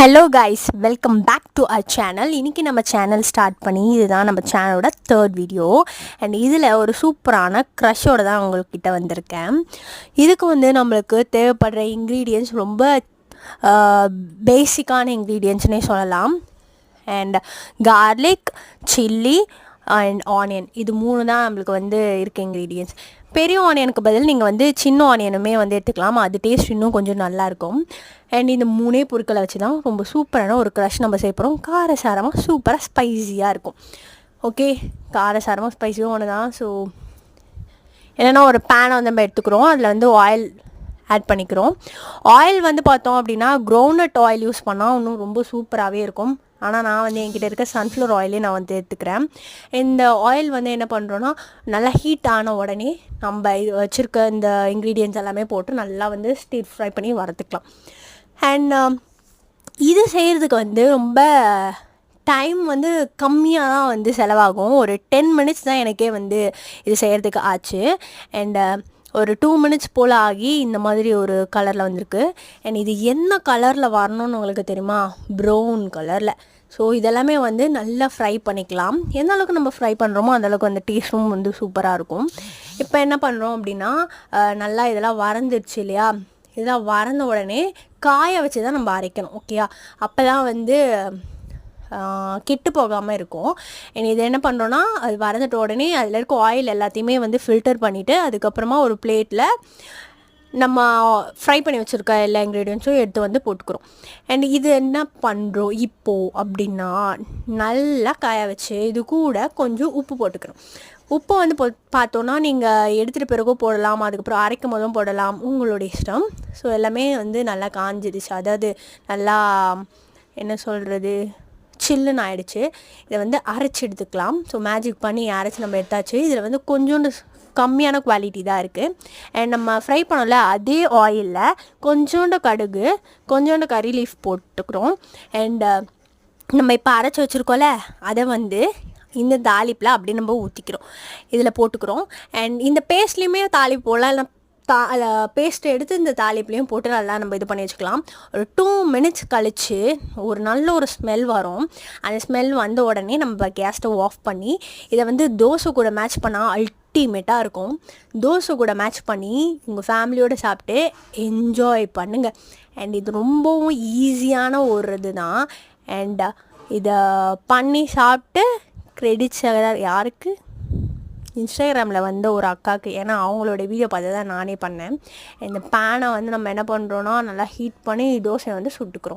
Hello guys, welcome back to our channel. இன்றைக்கி நம்ம channel start பண்ணி இதுதான் நம்ம சேனலோட தேர்ட் வீடியோ. அண்ட் இதில் ஒரு சூப்பரான க்ரஷோடு தான் உங்கள்கிட்ட வந்திருக்கேன். இதுக்கு நம்மளுக்கு தேவைப்படுற இன்க்ரீடியன்ட்ஸ் ரொம்ப பேசிக்கான இன்க்ரீடியன்ட்ஸ்னே சொல்லலாம். And garlic, chilli and onion, இது மூணு தான் நம்மளுக்கு இருக்க இன்க்ரீடியன்ட்ஸ். பெரிய ஆனியனுக்கு பதில் நீங்கள் சின்ன ஆனியனுமே எடுத்துக்கலாம். அது டேஸ்ட் இன்னும் கொஞ்சம் நல்லாயிருக்கும். அண்ட் இந்த மூணே பொருட்களை வச்சு தான் ரொம்ப சூப்பரான ஒரு க்ரஷ் நம்ம செய்யப்போகிறோம். காரசாரமாக சூப்பராக ஸ்பைஸியாக இருக்கும். ஓகே, காரசாரமாக ஸ்பைஸியும் ஒன்று தான். ஸோ என்னென்னா ஒரு பேனை நம்ம எடுத்துக்கிறோம். அதில் ஆயில் ஆட் பண்ணிக்கிறோம். ஆயில் பார்த்தோம் அப்படின்னா க்ரௌண்ட்நட் ஆயில் யூஸ் பண்ணால் இன்னும் ரொம்ப சூப்பராகவே இருக்கும். ஆனால் நான் என்கிட்ட இருக்க சன்ஃப்ளவர் ஆயிலே நான் எடுத்துக்கிறேன். இந்த ஆயில் என்ன பண்ணுறோன்னா, நல்லா ஹீட் ஆன உடனே நம்ம இது வச்சுருக்க இந்த இன்க்ரீடியன்ட்ஸ் எல்லாமே போட்டு நல்லா ஸ்டீர் ஃப்ரை பண்ணி வறுத்துக்கலாம். அண்ட் இது செய்கிறதுக்கு ரொம்ப டைம் கம்மியாக தான் செலவாகும். ஒரு 10 மினிட்ஸ் தான் எனக்கே இது செய்கிறதுக்கு ஆச்சு. அண்ட் ஒரு 2 மினிட்ஸ் போல் ஆகி இந்த மாதிரி ஒரு கலரில் வந்திருக்கு. அண்ட் இது என்ன கலரில் வரணும்னு உங்களுக்கு தெரியுமா? ப்ரௌன் கலரில். ஸோ இதெல்லாமே நல்லா ஃப்ரை பண்ணிக்கலாம். எந்த அளவுக்கு நம்ம ஃப்ரை பண்ணுறோமோ அந்தளவுக்கு டேஸ்ட்டும் சூப்பராக இருக்கும். இப்போ என்ன பண்ணுறோம் அப்படின்னா, நல்லா இதெல்லாம் வறந்துடுச்சு இல்லையா? இதெல்லாம் வறந்த உடனே காய வச்சு தான் நம்ம அரைக்கணும். ஓகேயா? அப்போ தான் கெட்டு போகாமல் இருக்கும். இது என்ன பண்ணுறோன்னா, அது வறந்துட்ட உடனே அதில் இருக்க ஆயில் எல்லாத்தையுமே ஃபில்டர் பண்ணிவிட்டு அதுக்கப்புறமா ஒரு பிளேட்டில் நம்ம ஃப்ரை பண்ணி வச்சுருக்க எல்லா இன்க்ரீடியன்ஸும் எடுத்து போட்டுக்கிறோம். அண்ட் இது என்ன பண்ணுறோம் இப்போது அப்படின்னா, நல்லா காய வச்சு இது கூட கொஞ்சம் உப்பு போட்டுக்கிறோம். உப்பு பார்த்தோன்னா நீங்கள் எடுத்துகிட்டு பிறகும் போடலாம், அதுக்கப்புறம் அரைக்கும் போதும் போடலாம், உங்களோட இஷ்டம். ஸோ எல்லாமே நல்லா காஞ்சிடுச்சு. அதாவது நல்லா என்ன சொல்கிறது, சில்லுன்னு ஆகிடுச்சு. இதை அரைச்சி எடுத்துக்கலாம். ஸோ மேஜிக் பண்ணி அரைச்சி நம்ம எடுத்தாச்சு. இதில் கொஞ்சோண்டு கம்மியான குவாலிட்டி தான் இருக்குது. அண்ட் நம்ம ஃப்ரை பண்ணோம்ல அதே ஆயிலில் கொஞ்சோண்டு கடுகு, கொஞ்சோண்டு கறி லீஃப் போட்டுக்கிறோம். அண்ட் நம்ம இப்போ அரைச்சி வச்சுருக்கோம்ல அதை இந்த தாளிப்பில் அப்படியே நம்ம ஊற்றிக்கிறோம், இதில் போட்டுக்கிறோம். அண்ட் இந்த பேஸ்ட்லேயுமே தாளிப்பு போடலாம், இல்லை பேஸ்ட்டை எடுத்து இந்த தாளிப்புலையும் போட்டு நல்லா நம்ம இது பண்ணி வச்சுக்கலாம். ஒரு 2 மினிட்ஸ் கழித்து ஒரு நல்ல ஒரு ஸ்மெல் வரும். அந்த ஸ்மெல் வந்த உடனே நம்ம கேஸ் ஸ்டவ் ஆஃப் பண்ணி இதை தோசை கூட மேட்ச் பண்ணால் அல்டிமேட்டாக இருக்கும். தோசை கூட மேட்ச் பண்ணி உங்கள் ஃபேமிலியோடு சாப்பிட்டு என்ஜாய் பண்ணுங்கள். அண்ட் இது ரொம்பவும் ஈஸியான ஒரு இது தான். அண்ட் இதை பண்ணி சாப்பிட்டு கிரெடிட்ஸ் யாருக்கு? இன்ஸ்டாகிராமில் ஒரு அக்காவுக்கு. ஏன்னா அவங்களோட வீடியோ பார்த்து தான் நானே பண்ணேன். இந்த பேனை நம்ம என்ன பண்ணுறோன்னா நல்லா ஹீட் பண்ணி தோசை சுட்டுக்கிறோம்.